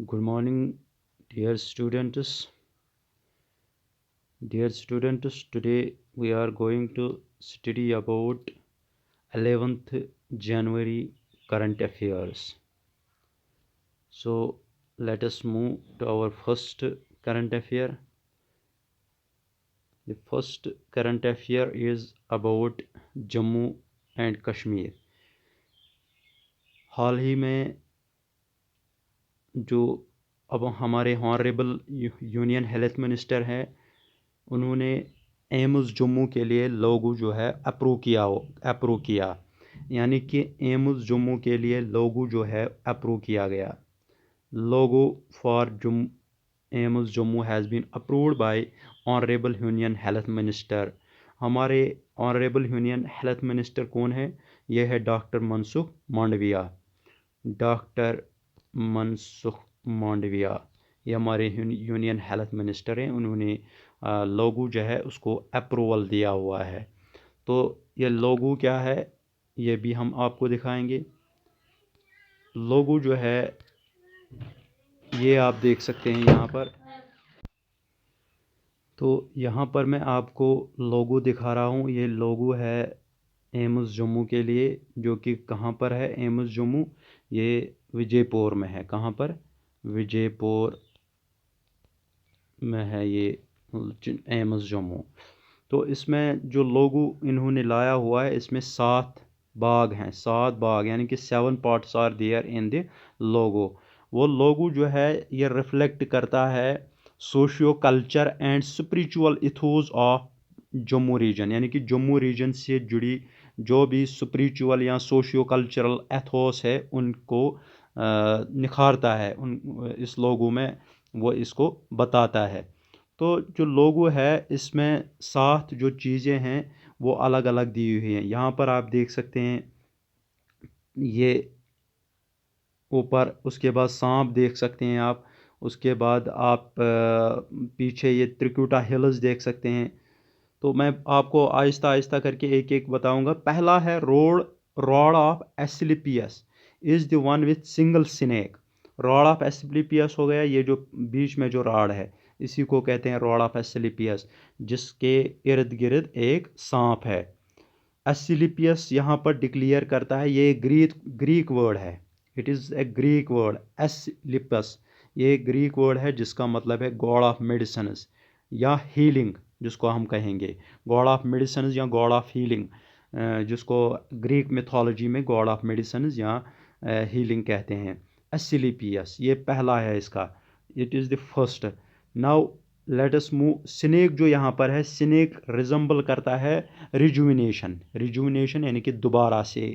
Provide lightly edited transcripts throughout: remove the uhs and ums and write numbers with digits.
Good morning, dear students. Dear students, today we are going to study about 11th January current affairs. So let us move to our first current affair. The first current affair is about Jammu and Kashmir. हाल ही में जो अब हमारे honourable union health minister हैं, उन्होंने AIIMS Jammu के लिए लोगो जो है अप्रूव किया, यानी कि एम्स जम्मू के लिए लोगो जो है अप्रूव किया गया। Logo for AIIMS Jammu has been approved by honourable union health minister. हमारे ऑनरेबल यूनियन हेल्थ मिनिस्टर कौन है? यह है डॉक्टर मनसुख मांडविया। डॉक्टर मनसुख मांडविया ये हमारे यूनियन हेल्थ मिनिस्टर हैं। उन्होंने लोगो जो है उसको अप्रूवल दिया हुआ है। तो ये लोगो क्या है ये भी हम आपको दिखाएंगे। लोगो जो है ये आप देख सकते हैं यहाँ पर। तो यहाँ पर मैं आपको लोगो दिखा रहा हूँ। ये लोगो है एम्स जम्मू के लिए, जो कि कहाँ पर है? एम्स जम्मू ये विजयपुर में है। कहाँ पर? विजयपुर में है ये एम्स जम्मू। तो इसमें जो लोगो इन्होंने लाया हुआ है, इसमें 7 बाग हैं। 7 बाग यानी कि 7 parts are there in the logo. वो लोगो जो है ये रिफ्लेक्ट करता है socio culture and spiritual ethos of Jammu region, यानी कि जम्मू रीजन से जुड़ी जो भी स्पिरिचुअल या सोशियो कल्चरल एथोस है उनको निखारता है। इस लोगो में वो इसको बताता है। तो जो लोगो है इसमें 7 जो चीज़ें हैं वो अलग अलग दी हुई हैं। यहाँ पर आप देख सकते हैं ये ऊपर, उसके बाद सांप देख सकते हैं आप, उसके बाद आप पीछे ये त्रिकुटा हिल्स देख सकते हैं। तो मैं आपको आहिस्ता आहिस्ता करके एक एक बताऊंगा। पहला है rod of Asclepius is the one with single snake. Rod of Asclepius हो गया ये जो बीच में जो रॉड है, इसी को कहते हैं रॉड ऑफ एस्क्लेपियस, जिसके इर्द गिर्द एक सांप है। एस्क्लेपियस यहाँ पर डिक्लेयर करता है, ये ग्रीक वर्ड है। It is A Greek word Asclepius. ये ग्रीक वर्ड है जिसका मतलब है गॉड ऑफ मेडिसिन या हीलिंग, जिसको हम कहेंगे गॉड ऑफ मेडिसिन या गॉड ऑफ हीलिंग, जिसको ग्रीक मिथोलॉजी में गॉड ऑफ मेडिसिन या हीलिंग कहते हैं। एस्क्लेपियस ये पहला है इसका। It is the first. Now let us move. Snake जो यहाँ पर है, स्नेक रिजम्बल करता है रिजुविनेशन यानी कि दोबारा से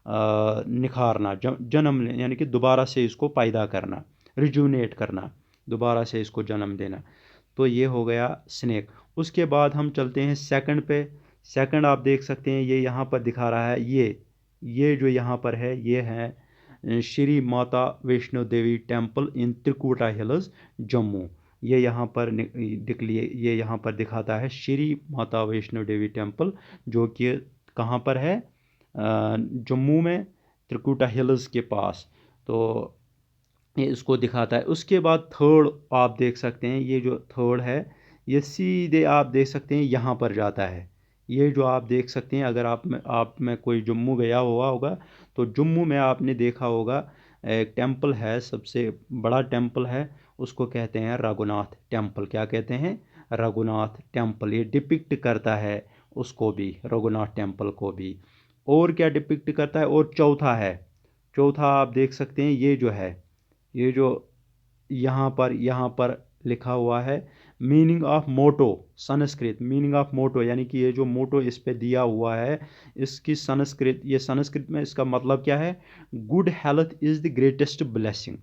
निखारना, जन्म यानी कि दोबारा से इसको पैदा करना, रिजुविनेट करना, दोबारा से इसको जन्म देना। तो ये हो गया स्नेक। उसके बाद हम चलते हैं सेकंड पे। सेकंड आप देख सकते हैं ये यहाँ पर दिखा रहा है, ये जो यहाँ पर है ये है Shri Mata Vaishno Devi temple in Trikuta hills Jammu. ये यहाँ पर ये यहाँ पर दिखाता है श्री माता वैष्णो देवी टेम्पल, जो कि कहाँ पर है? जम्मू में त्रिकुटा हिल्स के पास। तो ये इसको दिखाता है। उसके बाद थर्ड आप देख सकते हैं, ये जो थर्ड है ये सीधे आप देख सकते हैं यहाँ पर जाता है। ये जो आप देख सकते हैं, अगर आप में कोई जम्मू गया हुआ होगा तो जम्मू में आपने देखा होगा एक टेम्पल है, सबसे बड़ा टेम्पल है, उसको कहते हैं रघुनाथ टेम्पल। क्या कहते हैं? रघुनाथ टेम्पल। ये डिपिक्ट करता है उसको भी, रघुनाथ टेम्पल को भी। और क्या डिपिक्ट करता है? और चौथा आप देख सकते हैं ये जो है, ये जो यहाँ पर लिखा हुआ है meaning of motto, Sanskrit meaning of motto, यानी कि ये जो मोटो इस पे दिया हुआ है इसकी संस्कृत, ये संस्कृत में इसका मतलब क्या है? Good health is the greatest blessing.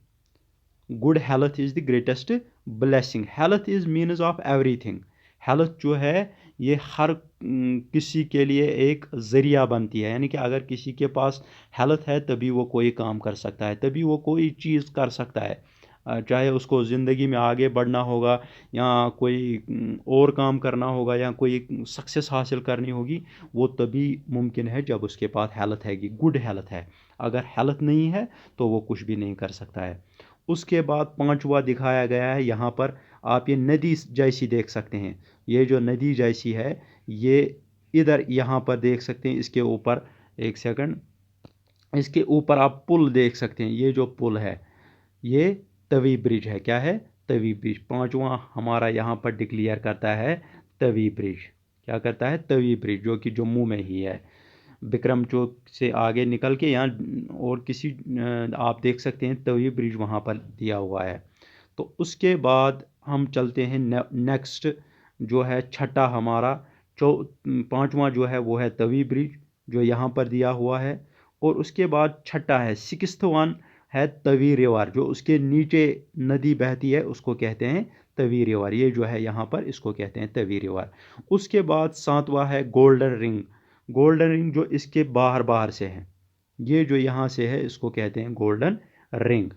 Good health is the greatest blessing. Health is means of everything. Health जो है ये हर किसी के लिए एक ज़रिया बनती है, यानी कि अगर किसी के पास हेल्थ है तभी वो कोई काम कर सकता है, तभी वो कोई चीज़ कर सकता है। चाहे उसको ज़िंदगी में आगे बढ़ना होगा या कोई और काम करना होगा या कोई सक्सेस हासिल करनी होगी, वो तभी मुमकिन है जब उसके पास हेल्थ है, गुड हेल्थ है। अगर हेल्थ नहीं है तो वो कुछ भी नहीं कर सकता है। उसके बाद पांचवा दिखाया गया है यहाँ पर, आप ये नदी जैसी देख सकते हैं। ये जो नदी जैसी है, ये इधर यहाँ पर देख सकते हैं, इसके ऊपर एक सेकंड, इसके ऊपर आप पुल देख सकते हैं। ये जो पुल है ये तवी ब्रिज है। क्या है? तवी ब्रिज। पांचवा हमारा यहाँ पर डिक्लेयर करता है तवी ब्रिज। क्या करता है? तवी ब्रिज, जो कि जम्मू में ही है, विक्रम चौक से आगे निकल के यहाँ, और किसी आप देख सकते हैं तवी ब्रिज वहाँ पर दिया हुआ है। तो उसके बाद हम चलते हैं नेक्स्ट, जो है छठा हमारा, पांचवा जो है वो है तवी ब्रिज, जो यहाँ पर दिया हुआ है। और उसके बाद छठा है, सिक्स्थ वन है तवी रिवर, जो उसके नीचे नदी बहती है उसको कहते हैं तवी रिवर। ये जो है यहाँ पर इसको कहते हैं तवी रिवर। उसके बाद सातवां है गोल्डन रिंग। गोल्डन रिंग जो इसके बाहर बाहर से है, ये जो यहाँ से है इसको कहते हैं गोल्डन रिंग।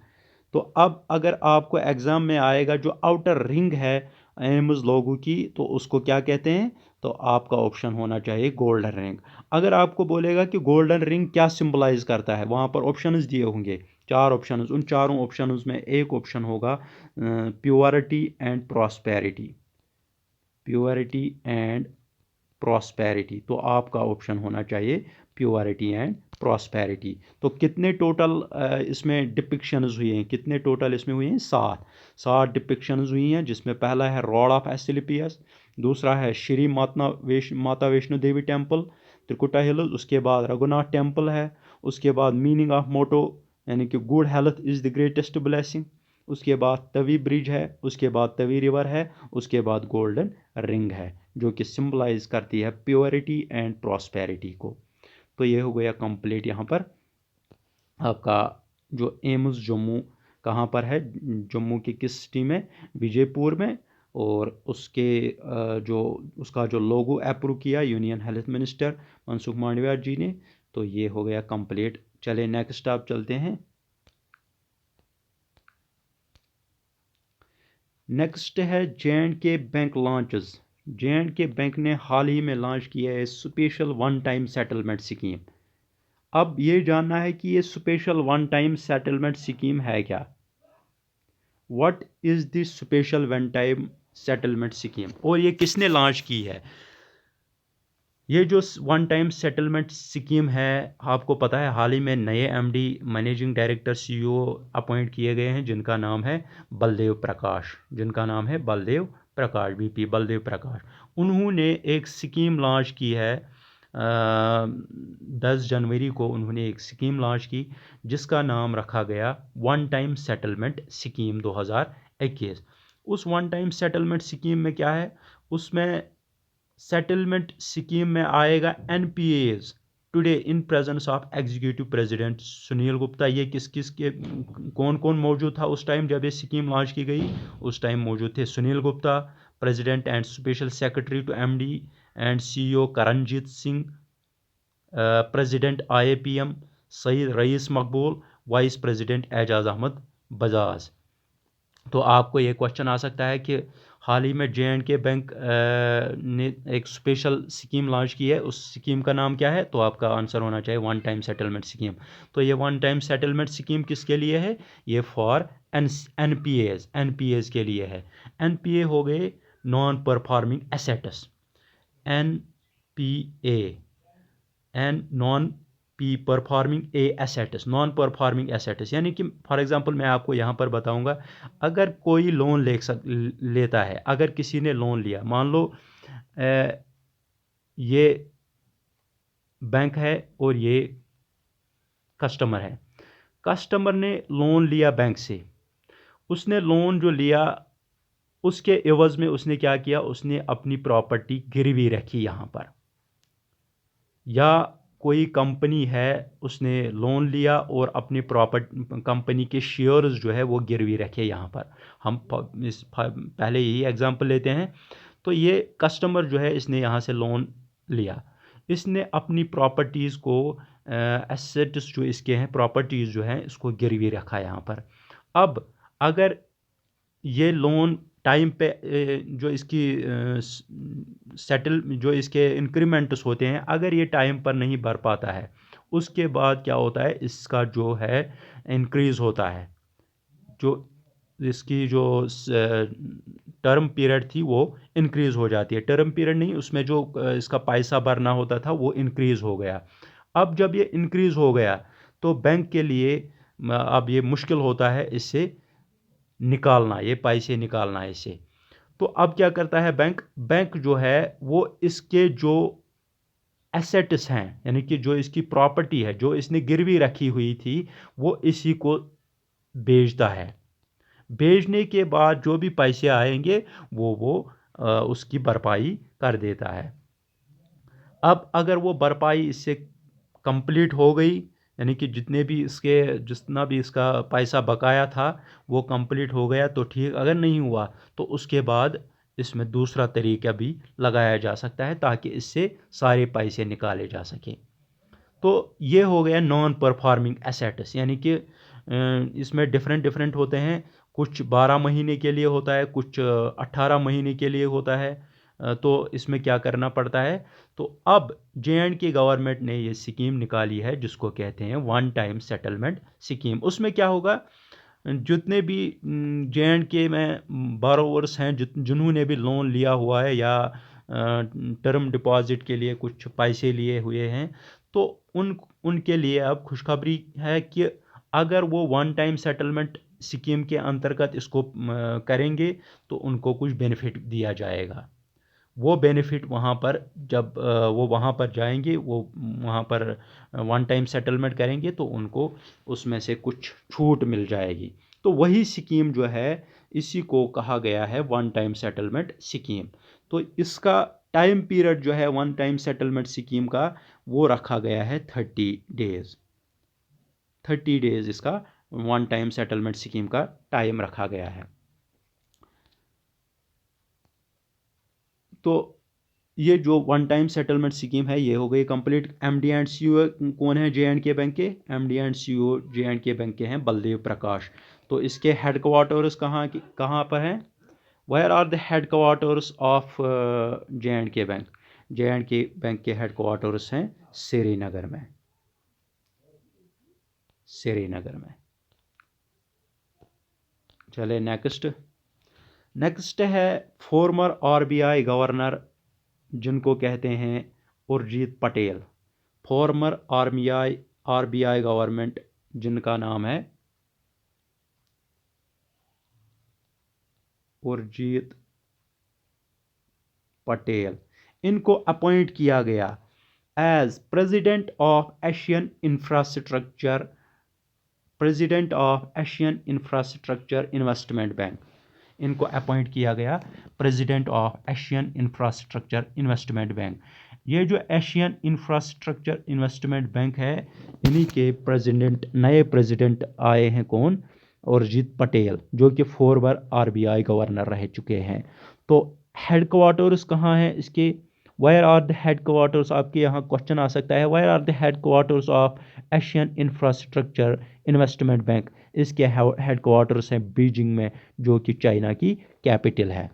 तो अब अगर आपको एग्जाम में आएगा जो आउटर रिंग है एम्स लोगों की, तो उसको क्या कहते हैं? तो आपका ऑप्शन होना चाहिए गोल्डन रिंग। अगर आपको बोलेगा कि गोल्डन रिंग क्या सिंबलाइज करता है, वहाँ पर ऑप्शंस दिए होंगे, चार ऑप्शंस, उन चारों ऑप्शंस में एक ऑप्शन होगा purity and prosperity. Purity and prosperity, तो आपका ऑप्शन होना चाहिए प्योरिटी एंड प्रॉस्पेरिटी। तो कितने टोटल इसमें डिपिक्शंस हुए हैं? कितने टोटल इसमें हुए हैं? 7 डिपिक्शंस हुई हैं, जिसमें पहला है रॉड ऑफ एस्क्लेपियस, दूसरा है श्री माता वैष्णो देवी टेम्पल त्रिकुटा हिल्स, उसके बाद रघुनाथ टेम्पल है, उसके बाद मीनिंग ऑफ मोटो यानी कि good health is the greatest blessing, उसके बाद तवी ब्रिज है, उसके बाद तवी रिवर है, उसके बाद गोल्डन रिंग है, जो कि सिंबलाइज करती है प्योरिटी एंड प्रॉस्पेरिटी को। तो ये हो गया कंप्लीट यहाँ पर आपका जो एम्स जम्मू कहाँ पर है, जम्मू की किस सिटी में? विजयपुर में। और उसके जो उसका जो लोगो अप्रूव किया union health minister Mansukh Mandaviya ji ने। तो ये हो गया कंप्लीट। चले नेक्स्ट आप चलते हैं। नेक्स्ट है J&K bank launches. J&K bank ने हाल ही में लॉन्च किया है special one time settlement scheme. अब ये जानना है कि ये special one time settlement scheme है क्या? What is the special one time settlement scheme, और ये किसने लॉन्च की है? ये जो वन टाइम सेटलमेंट स्कीम है, आपको पता है हाल ही में नए MD managing director CEO appoint किए गए हैं, जिनका नाम है बलदेव प्रकाश। जिनका नाम है बलदेव प्रकाश, बीपी बलदेव प्रकाश। उन्होंने एक स्कीम लॉन्च की है 10 जनवरी को उन्होंने एक स्कीम लॉन्च की, जिसका नाम रखा गया वन टाइम सेटलमेंट स्कीम 2021। उस वन टाइम सेटलमेंट स्कीम में क्या है? उसमें सेटलमेंट स्कीम में आएगा NPAs today in presence of executive president Sunil Gupta. ये किस किस के कौन कौन मौजूद था उस टाइम जब ये स्कीम लॉन्च की गई? उस टाइम मौजूद थे Sunil Gupta, president and special secretary to MD and CEO Karanjit Singh, president IAPM Syed Rais Maqbool, vice president Ejaz Ahmed Bajaj. तो आपको ये क्वेश्चन आ सकता है कि हाल ही में J&K बैंक ने एक स्पेशल स्कीम लॉन्च की है, उस स्कीम का नाम क्या है? तो आपका आंसर होना चाहिए वन टाइम सेटलमेंट स्कीम। तो ये वन टाइम सेटलमेंट स्कीम किसके लिए है? ये फॉर एनपीएज के लिए है। एनपीए हो गए non performing assets, NPA and non P performing A assets, non performing assets यानी कि फॉर एग्जांपल मैं आपको यहाँ पर बताऊंगा, अगर कोई लोन लेता है, अगर किसी ने लोन लिया, मान लो ये बैंक है और ये कस्टमर है। कस्टमर ने लोन लिया बैंक से, उसने लोन जो लिया उसके एवज में उसने क्या किया? उसने अपनी प्रॉपर्टी गिरवी रखी यहाँ पर, या कोई कंपनी है उसने लोन लिया और अपनी प्रॉपर्टी कंपनी के शेयर्स जो है वो गिरवी रखे यहाँ पर। हम पहले यही एग्जांपल लेते हैं। तो ये कस्टमर जो है इसने यहाँ से लोन लिया, इसने अपनी प्रॉपर्टीज़ को एसेट्स जो इसके हैं प्रॉपर्टीज़ जो हैं इसको गिरवी रखा यहाँ पर। अब अगर ये लोन टाइम पे जो इसकी सेटल जो इसके इंक्रीमेंट्स होते हैं, अगर ये टाइम पर नहीं भर पाता है, उसके बाद क्या होता है, इसका जो है इंक्रीज़ होता है, जो इसकी जो टर्म पीरियड थी वो इंक्रीज़ हो जाती है। टर्म पीरियड नहीं, उसमें जो इसका पैसा भरना होता था वो इंक्रीज़ हो गया। अब जब ये इंक्रीज़ हो गया तो बैंक के लिए अब ये मुश्किल होता है इससे निकालना, ये पैसे निकालना इससे। तो अब क्या करता है बैंक, बैंक जो है वो इसके जो एसेट्स हैं, यानी कि जो इसकी प्रॉपर्टी है, जो इसने गिरवी रखी हुई थी, वो इसी को बेचता है। बेचने के बाद जो भी पैसे आएंगे वो उसकी भरपाई कर देता है। अब अगर वो भरपाई इससे कंप्लीट हो गई, यानी कि जितना भी इसका पैसा बकाया था वो कंप्लीट हो गया तो ठीक, अगर नहीं हुआ तो उसके बाद इसमें दूसरा तरीका भी लगाया जा सकता है ताकि इससे सारे पैसे निकाले जा सके। तो ये हो गया नॉन परफॉर्मिंग एसेट्स, यानी कि इसमें डिफरेंट डिफरेंट होते हैं, कुछ 12 महीने के लिए होता है, कुछ 18 महीने के लिए होता है। तो इसमें क्या करना पड़ता है, तो अब जे.एंड.के गवर्नमेंट ने ये स्कीम निकाली है जिसको कहते हैं वन टाइम सेटलमेंट स्कीम। उसमें क्या होगा, जितने भी जे.एंड.के में बारोवर्स हैं, जिन्होंने भी लोन लिया हुआ है या टर्म डिपॉजिट के लिए कुछ पैसे लिए हुए हैं, तो उनके लिए अब खुशखबरी है कि अगर वो वन टाइम सेटलमेंट स्कीम के अंतर्गत इसको करेंगे तो उनको कुछ बेनिफिट दिया जाएगा। वो बेनिफिट वहाँ पर जब वो वहाँ पर जाएंगे, वो वहाँ पर वन टाइम सेटलमेंट करेंगे तो उनको उसमें से कुछ छूट मिल जाएगी। तो वही स्कीम जो है, इसी को कहा गया है वन टाइम सेटलमेंट स्कीम। तो इसका टाइम पीरियड जो है वन टाइम सेटलमेंट स्कीम का, वो रखा गया है 30 डेज। 30 डेज इसका वन टाइम सेटलमेंट स्कीम का टाइम रखा गया है। तो ये जो वन टाइम सेटलमेंट स्कीम है ये हो गई कंप्लीट। एमडी एंड सीईओ कौन है जे.एंड.के बैंक के? MD and CEO J&K bank के हैं बलदेव प्रकाश। तो इसके हेडक्वार्टर्स कहाँ पर हैं? Where are the headquarters of J and K bank? J and K bank के हेडक्वार्टर्स हैं श्रीनगर में, श्रीनगर में। चले नेक्स्ट। नेक्स्ट है फॉर्मर आरबीआई गवर्नर, जिनको कहते हैं Urjit Patel. Former RBI government, जिनका नाम है उर्जित पटेल, इनको अपॉइंट किया गया as president of Asian infrastructure investment bank. इनको अपॉइंट किया गया president of Asian infrastructure investment bank. ये जो एशियन इंफ्रास्ट्रक्चर इन्वेस्टमेंट बैंक है, इन्हीं के नए प्रेसिडेंट आए हैं कौन? उर्जित पटेल, जो कि फॉर्मर आरबीआई गवर्नर रह चुके हैं। तो हेडक्वार्टर्स कहाँ है इसके? वायर आर द हेडक्वार्टर्स, आपके यहाँ क्वेश्चन आ सकता है, where are the headquarters of Asian infrastructure investment bank. इसके हेडक्वार्टर्स हैं बीजिंग में, जो कि चाइना की कैपिटल है।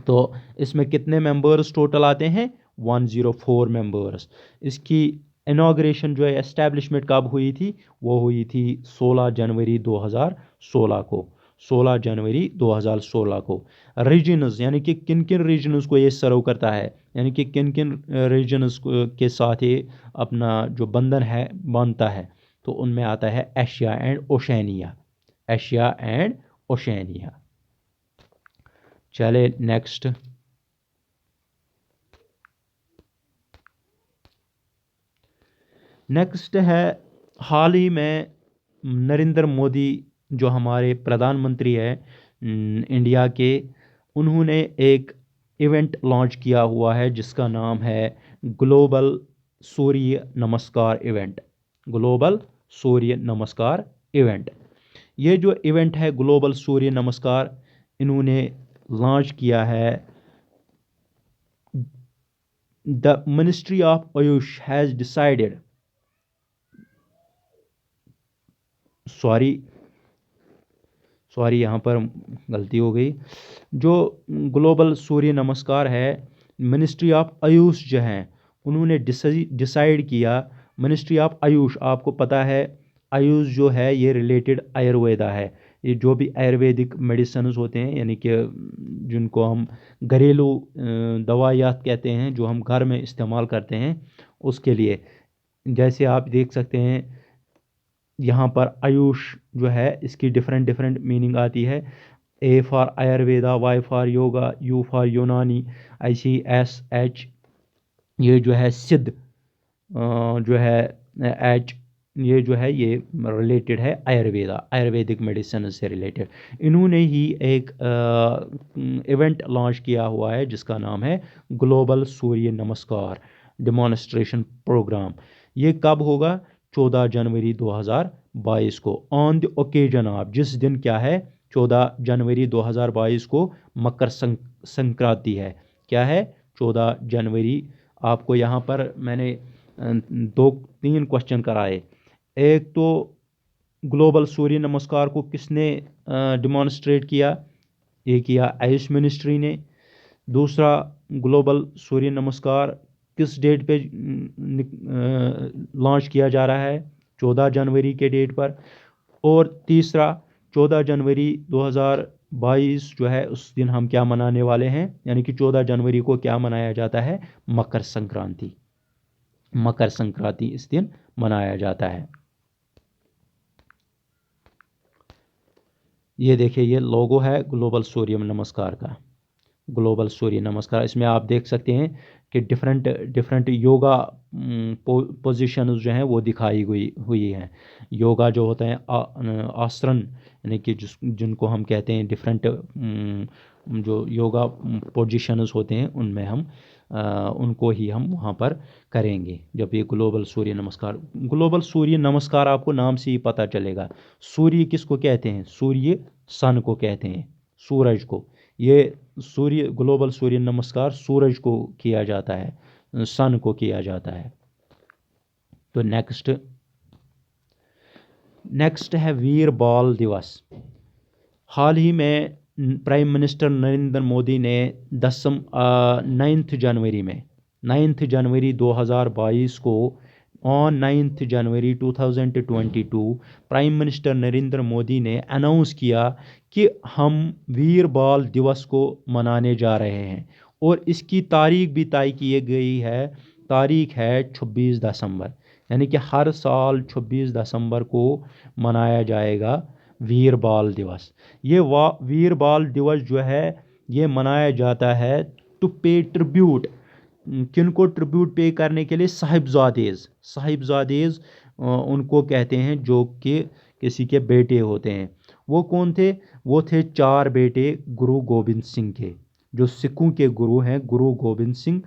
तो इसमें कितने मेंबर्स टोटल आते हैं? 104 मेंबर्स। इसकी इनॉग्रेशन जो है, एस्टैब्लिशमेंट कब हुई थी? वो हुई थी 16 जनवरी 2016 को। 16 जनवरी 2016 को। रीजन्स, यानी कि किन किन रीजन्स को ये सर्व करता है, यानी कि किन किन रीजन्स के साथ ये अपना जो बंधन है बांधता है, तो उनमें आता है Asia and Oceania. Asia and Oceania. चले नेक्स्ट। नेक्स्ट है, हाल ही में नरेंद्र मोदी, जो हमारे प्रधानमंत्री हैं इंडिया के, उन्होंने एक इवेंट लॉन्च किया हुआ है जिसका नाम है ग्लोबल सूर्य नमस्कार इवेंट। ग्लोबल सूर्य नमस्कार इवेंट। ये जो इवेंट है ग्लोबल सूर्य नमस्कार, इन्होंने लॉन्च किया है। The ministry of Ayush has decided, sorry यहाँ पर गलती हो गई। जो ग्लोबल सूर्य नमस्कार है, मिनिस्ट्री ऑफ आयुष जो है उन्होंने डिसाइड किया। मिनिस्ट्री ऑफ आयुष, आपको पता है आयुष जो है ये रिलेटेड आयुर्वेदा है। ये जो भी आयुर्वेदिक मेडिसिन होते हैं, यानी कि जिनको हम घरेलू दवाइयात कहते हैं, जो हम घर में इस्तेमाल करते हैं, उसके लिए। जैसे आप देख सकते हैं यहाँ पर आयुष जो है इसकी डिफरेंट डिफरेंट मीनिंग आती है। A for Ayurveda, Y for yoga, U for Unani, ICSH ये जो है सिद्ध जो है एच, ये जो है ये रिलेटेड है आयुर्वेदा, आयुर्वेदिक मेडिसिन से रिलेटेड। इन्होंने ही एक इवेंट लॉन्च किया हुआ है जिसका नाम है ग्लोबल सूर्य नमस्कार डेमोन्स्ट्रेशन प्रोग्राम। ये कब होगा? 14 जनवरी 2022 को, ऑन द ओकेजन ऑफ, जिस दिन क्या है 14 जनवरी 2022 को मकर संक्रांति है। क्या है? 14 जनवरी। आपको यहाँ पर मैंने 2-3 क्वेश्चन कराए। एक तो ग्लोबल सूर्य नमस्कार को किसने डिमॉन्स्ट्रेट किया? ये किया आयुष मिनिस्ट्री ने। दूसरा, ग्लोबल सूर्य नमस्कार किस डेट पे लॉन्च किया जा रहा है? 14 जनवरी के डेट पर। और तीसरा, 14 जनवरी 2022 जो है उस दिन हम क्या मनाने वाले हैं, यानी कि 14 जनवरी को क्या मनाया जाता है? मकर संक्रांति। मकर संक्रांति इस दिन मनाया जाता है। ये देखिए, ये लोगो है ग्लोबल सूर्य नमस्कार का, ग्लोबल सूर्य नमस्कार। इसमें आप देख सकते हैं कि डिफरेंट डिफरेंट योगा पोजिशंस जो हैं वो दिखाई हुई हैं। योगा जो होता है आसन, यानी कि जिनको हम कहते हैं डिफरेंट जो योगा पोजिशंस होते हैं उनमें हम उनको ही हम वहाँ पर करेंगे जब ये ग्लोबल सूर्य नमस्कार। ग्लोबल सूर्य नमस्कार आपको नाम से ही पता चलेगा। सूर्य किसको कहते हैं? सूर्य सन को कहते हैं, सूरज को। ये सूर्य ग्लोबल सूर्य नमस्कार सूरज को किया जाता है, सन को किया जाता है। तो नेक्स्ट है वीर बाल दिवस। हाल ही में प्राइम मिनिस्टर नरेंद्र मोदी ने 9 जनवरी 2022 को, on 9 January 2022 prime minister Narendra Modi ने अनाउंस किया कि हम वीर बाल दिवस को मनाने जा रहे हैं। और इसकी तारीख भी तय की गई है। तारीख है 26 दिसंबर, यानी कि हर साल 26 दिसंबर को मनाया जाएगा वीर बाल दिवस। ये वीर बाल दिवस जो है ये मनाया जाता है टू पे ट्रिब्यूट। किनको ट्रिब्यूट पे करने के लिए? साहिबजादेज उनको कहते हैं जो कि किसी के बेटे होते हैं। वो कौन थे? वो थे 4 बेटे गुरु गोबिंद सिंह के, जो सिखों के गुरु हैं गुरु गोबिंद सिंह।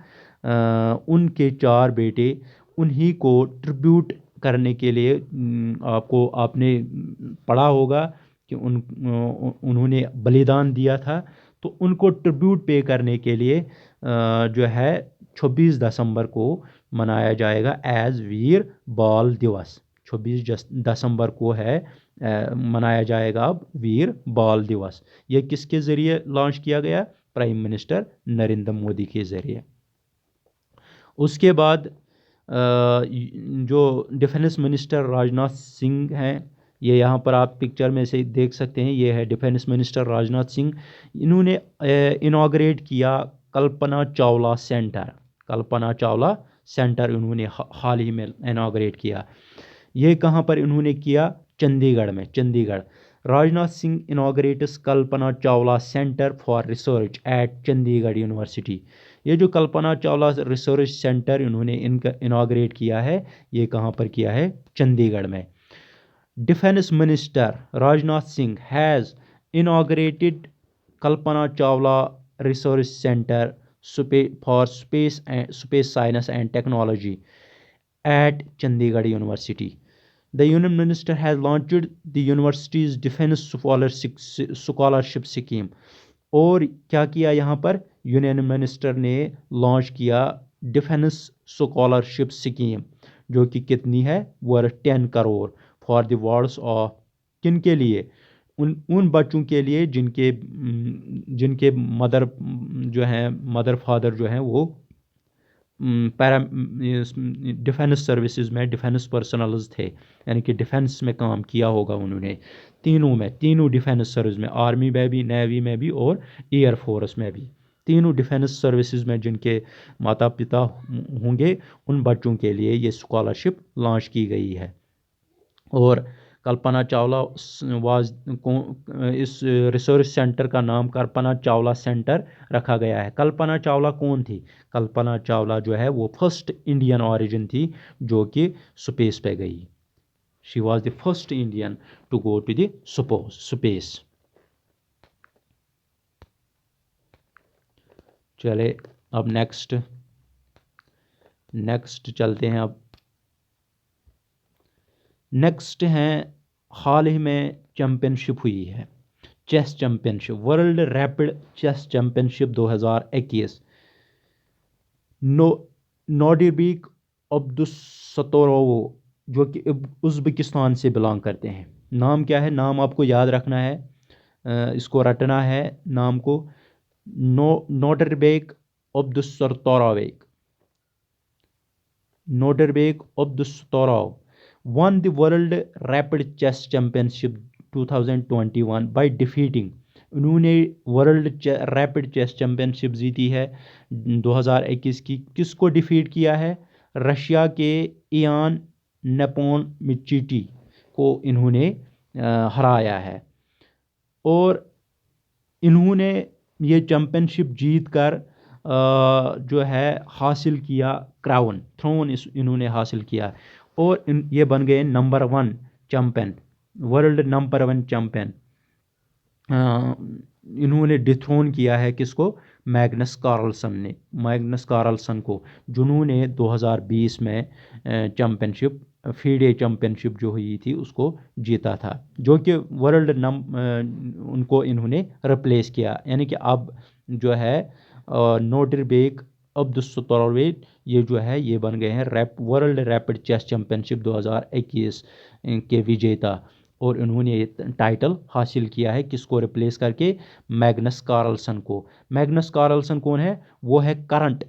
उनके 4 बेटे, उन्हीं को ट्रिब्यूट करने के लिए आपने पढ़ा होगा कि उन्होंने बलिदान दिया था। तो उनको ट्रिब्यूट पे करने के लिए जो है 26 दिसंबर को मनाया जाएगा एज वीर बाल दिवस। 26 दिसंबर को है मनाया जाएगा अब वीर बाल दिवस। ये किसके ज़रिए लॉन्च किया गया? प्राइम मिनिस्टर नरेंद्र मोदी के ज़रिए। उसके बाद जो डिफेंस मिनिस्टर राजनाथ सिंह हैं, ये यहाँ पर आप पिक्चर में से देख सकते हैं, ये है डिफेंस मिनिस्टर राजनाथ सिंह। इन्होंने इनॉग्रेट किया कल्पना चावला सेंटर इन्होंने हाल ही में इनॉग्रेट किया। ये कहाँ पर इन्होंने किया? चंडीगढ़ में। Chandigarh. Rajnath Singh inaugurates Kalpana Chawla centre for research eight Chandigarh university. ये जो कल्पना चावला रिसर्च सेंटर इन्होंने इनका इनॉग्रेट किया है, ये कहाँ पर किया है? चंडीगढ़ में। Defence minister Rajnath Singh has inaugurated Kalpana Chawla research centre for space science and technology at Chandigarh University. The Union Minister has launched the university's Defense Scholarship Scheme. और क्या किया यहाँ पर? यूनियन मिनिस्टर ने लॉन्च किया डिफेंस स्कॉलरशिप स्कीम, जो कि कितनी है? Worth 10 crore for the wards of, किन के लिए? उन बच्चों के लिए जिनके मदर जो हैं, मदर फादर जो हैं वो पैरा डिफेंस सर्विसेज में डिफेंस पर्सनल्स थे, यानी कि डिफेंस में काम किया होगा उन्होंने। तीनों डिफेंस सर्विस में, आर्मी में भी, नेवी में भी और एयर फोर्स में भी, तीनों डिफेंस सर्विसेज में जिनके माता पिता होंगे उन बच्चों के लिए ये स्कॉलरशिप लॉन्च की गई है। और कल्पना चावला इस रिसर्च सेंटर का नाम कल्पना चावला सेंटर रखा गया है। कल्पना चावला कौन थी? कल्पना चावला जो है वो फर्स्ट इंडियन ऑरिजिन थी जो कि स्पेस पे गई। She was the first Indian to go to the space. चले अब नेक्स्ट चलते हैं। अब नेक्स्ट हैं, हाल ही में चैम्पियनशिप हुई है, chess championship, world rapid chess championship 2021। Nodirbek Abdusattorov जो कि उज़्बेकिस्तान से बिलोंग करते हैं। नाम क्या है? नाम आपको याद रखना है, इसको रटना है नाम को। Nodirbek Abdusattorov, Nodirbek Abdusattorov won the World Rapid Chess Championship 2021 by defeating, उन्होंने वर्ल्ड रैपिड चेस चैम्पियनशिप जीती है 2021 की। किसको डिफीट किया है? रशिया के इयान नेपोमिचिटी को इन्होंने हराया है। और इन्होंने ये चैम्पियनशिप जीत कर जो है हासिल किया क्राउन, थ्रोन इन्होंने हासिल किया। और ये बन गए number 1 champion, world number 1 champion. इन्होंने डिथ्रोन किया है किसको? मैग्नस कार्लसन को, जिन्होंने 2020 में चैम्पियनशिप, फीडे चैम्पियनशिप जो हुई थी उसको जीता था, जो कि उनको इन्होंने रिप्लेस किया। यानी कि अब जो है नोडिरबेक अब्दुसत्तोरोव ये जो है ये बन गए हैं वर्ल्ड रैपिड चेस चैम्पियनशिप 2021 के विजेता। और इन्होंने ये टाइटल हासिल किया है किसको रिप्लेस करके? मैग्नस कार्लसन को। मैग्नस कार्लसन कौन है? वो है करंट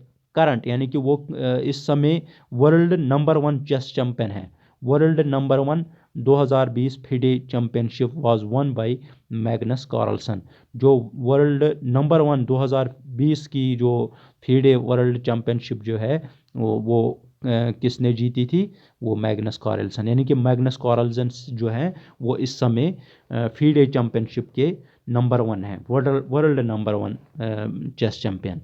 यानी कि वो इस समय वर्ल्ड नंबर 1 चेस चैम्पियन है। World number 1 2020 FIDE championship was won by Magnus Carlsen. जो वर्ल्ड नंबर 1 2020 की जो फीडे वर्ल्ड चैम्पियनशिप जो है वो किसने जीती थी? वो मैग्नस कार्लसन। यानी कि मैग्नस कार्लसन जो है वो इस समय फीडे चैम्पियनशिप के नंबर 1 है, वर्ल्ड नंबर 1 चेस चैम्पियन।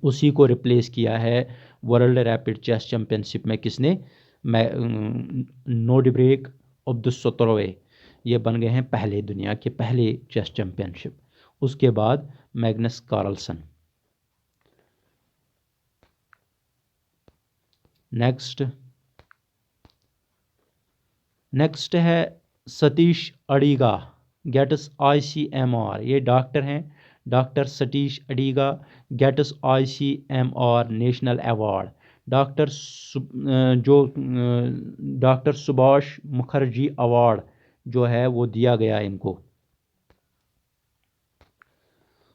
उसी को रिप्लेस किया है वर्ल्ड रैपिड चेस चैम्पियनशिप में किसने? Nodirbek Abdusattorov. ये बन गए हैं दुनिया के पहले चेस चैम्पियनशिप। उसके बाद मैग्नस कार्लसन। नेक्स्ट है सतीश अडिगा गेट्स ICMR। ये डॉक्टर हैं, doctor Satish Adiga gets ICMR national award. Doctor Subhash Mukherjee award जो है वो दिया गया इनको।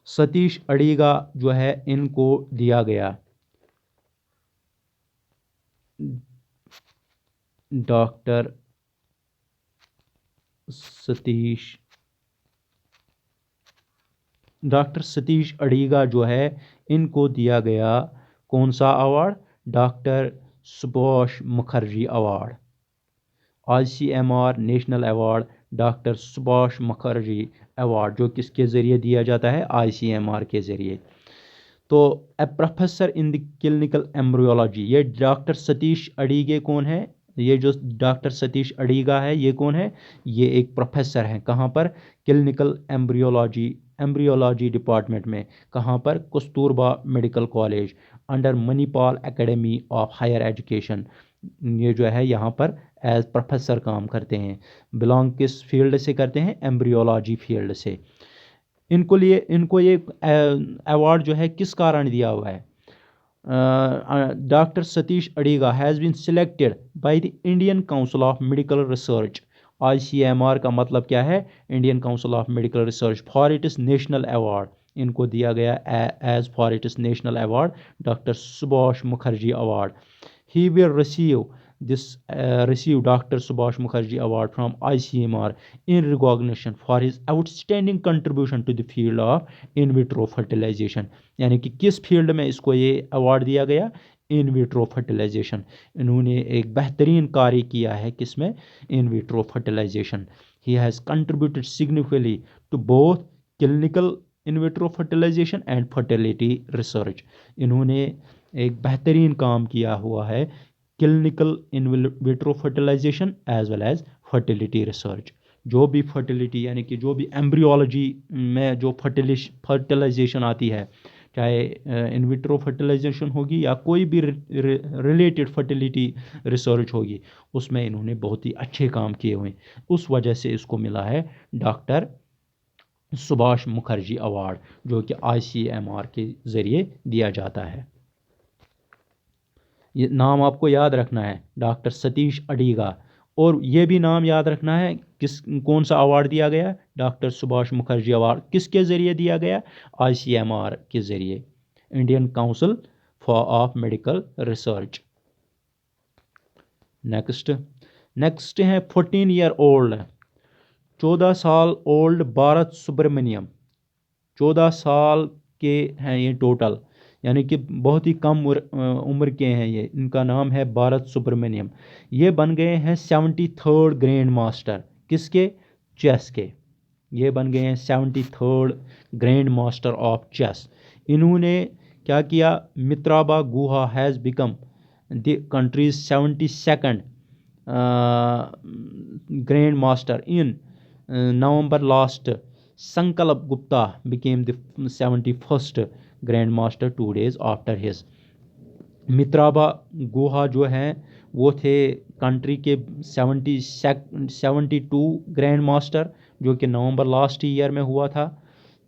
सतीश अडिगा जो है इनको दिया गया। डॉक्टर सतीश अडिगा जो है इनको दिया गया कौन सा award? Doctor Subhash Mukherjee award. ICMR national award doctor Subhash Mukherjee award, जो किसके ज़रिए दिया जाता है? ICMR के ज़रिए। तो a professor in the clinical embryology, ये डॉक्टर सतीश अडिगे कौन है? ये जो डॉक्टर सतीश अडिगा है ये कौन है? ये एक प्रोफेसर हैं। कहाँ पर? क्लिनिकल एम्ब्रियोलॉजी डिपार्टमेंट में। कहाँ पर? Kasturba medical college under Manipal academy of higher education. ये जो है यहाँ पर एज प्रोफेसर काम करते हैं। बिलोंग किस फील्ड से करते हैं? एम्ब्रियोलॉजी फील्ड से। इनको ये अवार्ड जो है किस कारण दिया हुआ है? Doctor Satish Adiga has been selected by the Indian council of medical research ICMR का मतलब क्या है, Indian council of medical research, for its national award, इनको दिया गया as for its national award doctor Subhash Mukherjee award. He will receive Dr. Subhash Mukherjee Award from ICMR in recognition for his outstanding contribution to the field of in vitro fertilization. यानी कि किस field में इसको ये award दिया गया, इन vitro fertilisation. इन्होंने एक बेहतरीन कार्य किया है किसमें, in vitro fertilisation. He has contributed significantly to both clinical in vitro fertilisation and fertility research. इन्होंने एक बेहतरीन काम किया हुआ है clinical in vitro fertilisation as well as fertility research. जो भी फर्टिलिटी यानी कि जो भी एम्ब्रियोलॉजी में जो फर्टिलाइजेशन आती है, चाहे इन विट्रो फर्टिलाइजेशन होगी या कोई भी रिलेटेड फर्टिलिटी रिसर्च होगी, उसमें इन्होंने बहुत ही अच्छे काम किए हुए. उस वजह से इसको मिला है डॉक्टर सुभाष मुखर्जी अवार्ड, जो कि ICMR के ज़रिए दिया जाता है. ये नाम आपको याद रखना है, डॉक्टर सतीश अडीगा. और ये भी नाम याद रखना है कौन सा अवार्ड दिया गया, डॉक्टर सुभाष मुखर्जी अवार्ड किसके ज़रिए दिया गया, ICMR के ज़रिए, Indian council for of medical research. Next है 14 ईयर ओल्ड, 14 साल ओल्ड भारत सुब्रमण्यम. 14 साल के हैं ये टोटल, यानी कि बहुत ही कम उम्र के हैं ये. इनका नाम है भारत सुब्रमण्यम. ये बन गए हैं 73rd ग्रैंड मास्टर. किसके, चेस के. ये बन गए हैं 73rd grand master of chess. इन्होंने क्या किया, Mitrabha Guha has become the country's 72nd grand master in November last. Sankalp Gupta became the 71st Grandmaster 2 days after his. मित्राबा गुहा जो हैं वो थे कंट्री के 72 ग्रैंड मास्टर, जो कि नवंबर लास्ट ईयर में हुआ था.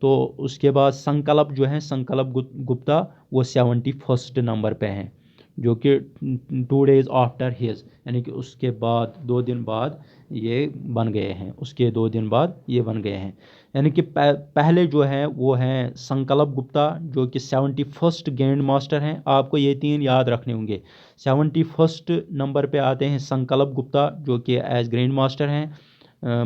तो उसके बाद संकल्प जो हैं, संकल्प गुप्ता, वो 71st नंबर पे हैं, जो कि 2 days आफ्टर हिज, यानी कि उसके बाद 2 दिन बाद ये बन गए हैं, उसके 2 दिन बाद ये बन गए हैं. यानी कि पहले जो हैं वो हैं संकल्प गुप्ता, जो कि 71st ग्रैंड मास्टर हैं. आपको ये 3 याद रखने होंगे. 71st नंबर पे आते हैं संकल्प गुप्ता, जो कि एज ग्रैंड मास्टर हैं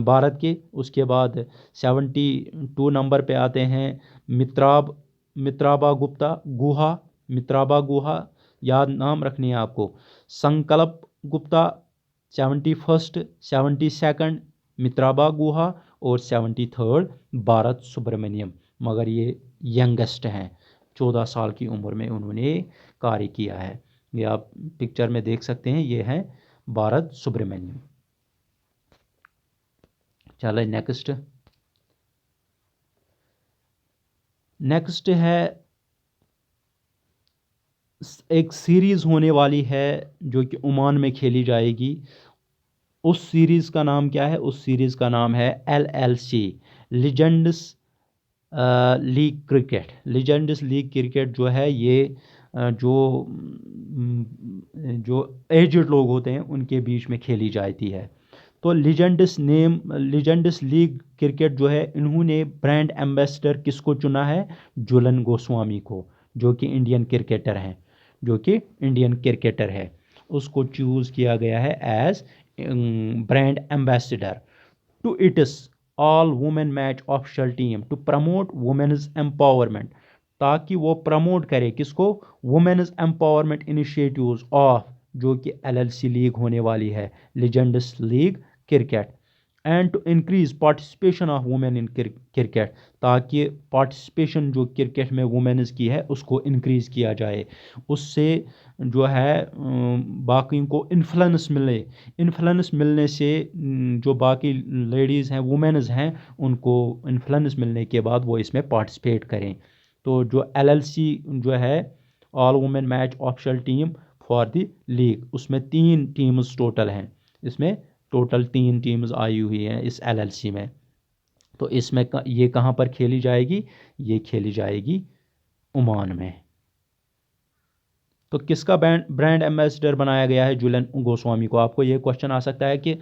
भारत के. उसके बाद 72 नंबर पे आते हैं मित्राबा गुहा. मित्राबा गुहा याद नाम रखनी है आपको. संकल्प गुप्ता 71st, 72nd मित्राबा गुहा और 73rd भारत सुब्रमण्यम. मगर ये यंगेस्ट हैं, 14 साल की उम्र में उन्होंने कार्य किया है. ये आप पिक्चर में देख सकते हैं, ये हैं भारत सुब्रमण्यम. चलो नेक्स्ट है एक सीरीज़ होने वाली है जो कि ओमान में खेली जाएगी. उस सीरीज़ का नाम क्या है, उस सीरीज़ का नाम है LLC, legends league cricket. Legends league cricket जो है ये जो एजड लोग होते हैं उनके बीच में खेली जाती है. तो लीजेंड्स लीग क्रिकेट जो है, इन्होंने ब्रांड एम्बेसडर किसको चुना है, झूलन गोस्वामी को, जो कि इंडियन क्रिकेटर है. उसको चूज़ किया गया है as brand ambassador to its all women match official team to promote women's empowerment, ताकि वो प्रमोट करे किसको, वुमेन्स एम्पावरमेंट इनिशिएटिव्स ऑफ, जो कि LLC लीग होने वाली है, legends league cricket. And to increase participation of women in cricket, ताकि पार्टिसिपेशन जो क्रिकेट में वुमेन्स की है उसको इंक्रीज़ किया जाए. उससे जो है बाकी को इन्फ्लुएंस मिलने से जो बाकी लेडीज़ हैं, वुमेन्स हैं, उनको इन्फ्लुएंस मिलने के बाद वो इसमें पार्टिसिपेट करें. तो जो LLC जो है, all women match official team for the league, उसमें 3 टीम्स टोटल हैं. इसमें टोटल 3 टीम्स आई हुई हैं इस LLC में. तो इसमें ये कहाँ पर खेली जाएगी, ये खेली जाएगी ओमान में. तो किसका ब्रांड एम्बेसडर बनाया गया है झूलन गोस्वामी को? आपको ये क्वेश्चन आ सकता है कि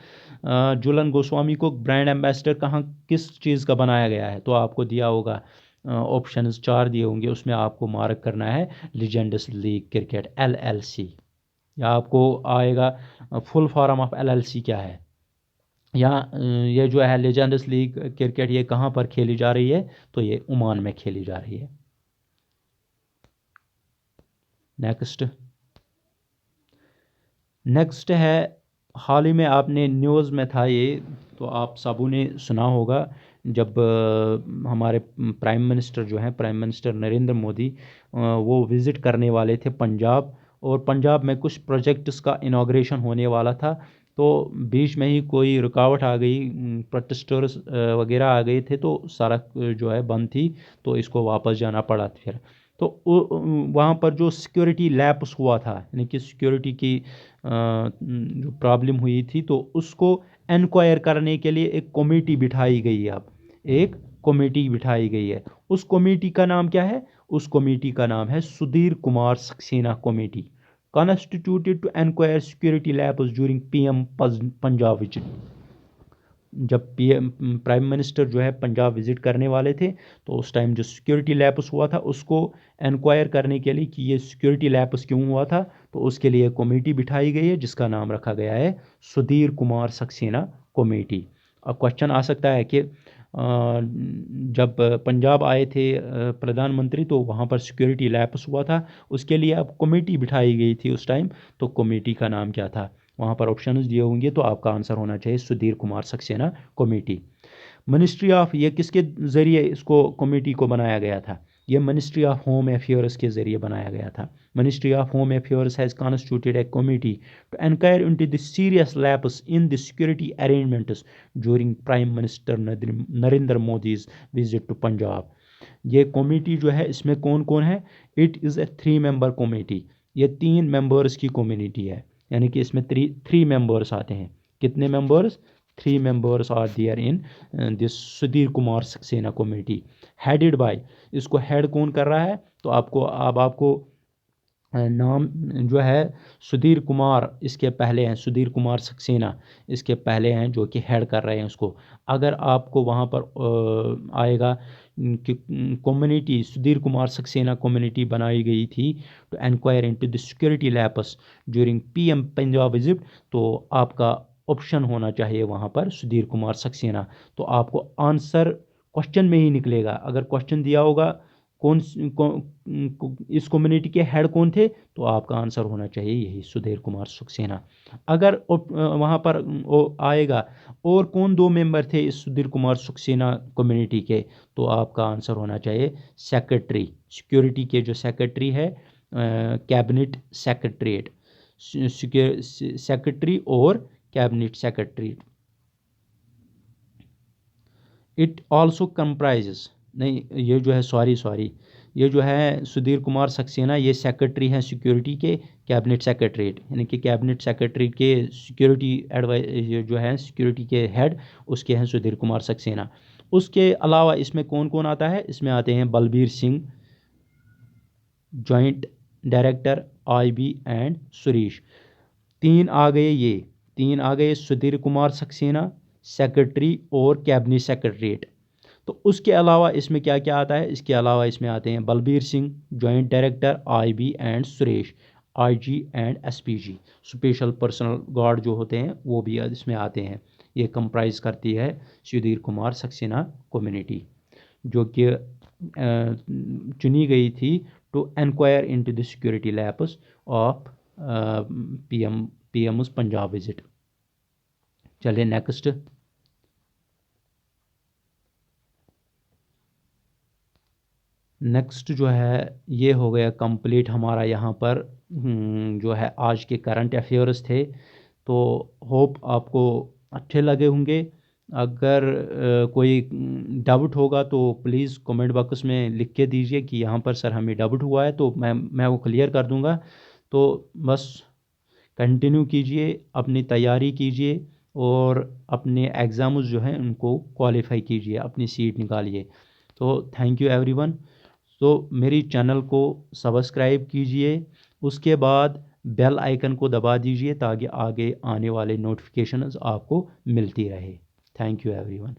झूलन गोस्वामी को ब्रांड एम्बेसडर कहाँ किस चीज़ का बनाया गया है? तो आपको दिया होगा ऑप्शंस 4 दिए होंगे, उसमें आपको मार्क करना है लीजेंड्स लीग क्रिकेट LLC, या आपको आएगा फुल फॉर्म ऑफ LLC क्या है, या ये जो है लीजेंड्स लीग क्रिकेट ये कहाँ पर खेली जा रही है? तो ये ओमान में खेली जा रही है। नेक्स्ट है, हाल ही में आपने न्यूज़ में था ये, तो आप सबों ने सुना होगा, जब हमारे प्राइम मिनिस्टर जो हैं, प्राइम मिनिस्टर नरेंद्र मोदी, वो विज़िट करने वाले थे पंजाब, और पंजाब में कुछ प्रोजेक्ट्स का इनाग्रेशन होने वाला था, तो बीच में ही कोई रुकावट आ गई, प्रोटेस्टर्स वगैरह आ गए थे, तो सड़क जो है बंद थी, तो इसको वापस जाना पड़ा फिर। तो वहाँ पर जो सिक्योरिटी लैप्स हुआ था, यानी कि सिक्योरिटी की जो प्रॉब्लम हुई थी, तो उसको इंक्वायर करने के लिए एक कमेटी बिठाई गई है। अब एक कमेटी बिठाई गई है, उस कमेटी का नाम क्या है? उस कमेटी का नाम है Sudhir Kumar Saxena committee, constituted to inquire security lapse during PM Punjab visit. जब PM प्राइम मिनिस्टर जो है पंजाब विजिट करने वाले थे, तो उस टाइम जो सिक्योरिटी लैप्स हुआ था उसको इंक्वायर करने के लिए कि ये सिक्योरिटी लैप्स क्यों हुआ था, तो उसके लिए कमेटी बिठाई गई है जिसका नाम रखा गया है सुधीर कुमार सक्सेना कमेटी। अब क्वेश्चन आ सकता है कि जब पंजाब आए थे प्रधानमंत्री, तो वहाँ पर सिक्योरिटी लैप्स हुआ था, उसके लिए अब कमेटी बिठाई गई थी उस टाइम, तो कमेटी का नाम क्या था? वहाँ पर ऑप्शंस दिए होंगे, तो आपका आंसर होना चाहिए Sudhir Kumar Saxena committee. Ministry of, ये किसके ज़रिए इसको कमेटी को बनाया गया था? ये मिनिस्ट्री ऑफ होम अफेयर्स के ज़रिए बनाया गया था। Ministry of home affairs has constituted a committee to enquire into the serious lapse in the security arrangements during prime minister Narendra Modi's visit to Punjab. ये कमेटी जो है, इसमें कौन कौन है? It is a 3 member committee, ये 3 मेंबर्स की कम्युनिटी है, यानी कि इसमें 3 मेंबर्स आते हैं। कितने members? 3 members are there in this Sudhir Kumar Saxena committee, headed by, इसको हेड कौन कर रहा है? तो आपको नाम जो है सुधीर कुमार इसके पहले हैं, सुधीर कुमार सक्सेना इसके पहले हैं जो कि हेड कर रहे हैं उसको। अगर आपको वहाँ पर आएगा कि कम्युनिटी सुधीर कुमार सक्सेना कम्युनिटी बनाई गई थी to enquire into the security lapse during PM Punjab visit, तो आपका ऑप्शन होना चाहिए वहाँ पर सुधीर कुमार सक्सेना। तो आपको आंसर क्वेश्चन में ही निकलेगा। अगर क्वेश्चन दिया होगा इस कम्युनिटी के हेड कौन थे, तो आपका आंसर होना चाहिए यही सुधीर कुमार सक्सेना। अगर वहाँ पर आएगा और कौन 2 मेंबर थे इस सुधीर कुमार सक्सेना कम्युनिटी के, तो आपका आंसर होना चाहिए सेक्रेटरी, सिक्योरिटी के जो सेक्रेटरी है, कैबिनेट सेक्रेटरीट, सेक्रेटरी और cabinet secretary. It also comprises, नहीं ये जो है सॉरी ये जो है सुधीर कुमार सक्सेना, ये सेक्रेटरी हैं सिक्योरिटी के, कैबिनेट सेक्रेटरीट, यानी कि कैबिनेट सेक्रेटरी के सिक्योरिटी ये जो है सिक्योरिटी के हेड उसके हैं सुधीर कुमार सक्सेना। उसके अलावा इसमें कौन कौन आता है? इसमें आते हैं Balbir Singh joint director IB and Suresh. 3 आ गए, ये 3 आ गए, सुधीर कुमार सक्सेना, सेक्रेटरी और कैबिनेट सेक्रेटरीट। तो उसके अलावा इसमें क्या क्या आता है? इसके अलावा इसमें आते हैं Balbir Singh joint director IB and Suresh IG and SPG, special personal guard जो होते हैं वो भी इसमें आते हैं। ये कंप्राइज करती है सुधीर कुमार सक्सेना कम्युनिटी, जो कि चुनी गई थी to enquire into the security lapse of PM's Punjab visit. चलिए नेक्स्ट। नेक्स्ट जो है ये हो गया कंप्लीट हमारा यहाँ पर जो है आज के करंट अफेयर्स थे, तो होप आपको अच्छे लगे होंगे। अगर कोई डाउट होगा तो प्लीज़ कमेंट बॉक्स में लिख के दीजिए कि यहाँ पर सर हमें डाउट हुआ है, तो मैं वो क्लियर कर दूँगा। तो बस कंटिन्यू कीजिए, अपनी तैयारी कीजिए और अपने एग्ज़ाम्स जो हैं उनको क्वालिफाई कीजिए, अपनी सीट निकालिए। तो थैंक यू एवरीवन। तो मेरी चैनल को सब्सक्राइब कीजिए, उसके बाद बेल आइकन को दबा दीजिए ताकि आगे आने वाले नोटिफिकेशंस आपको मिलती रहे। Thank you everyone.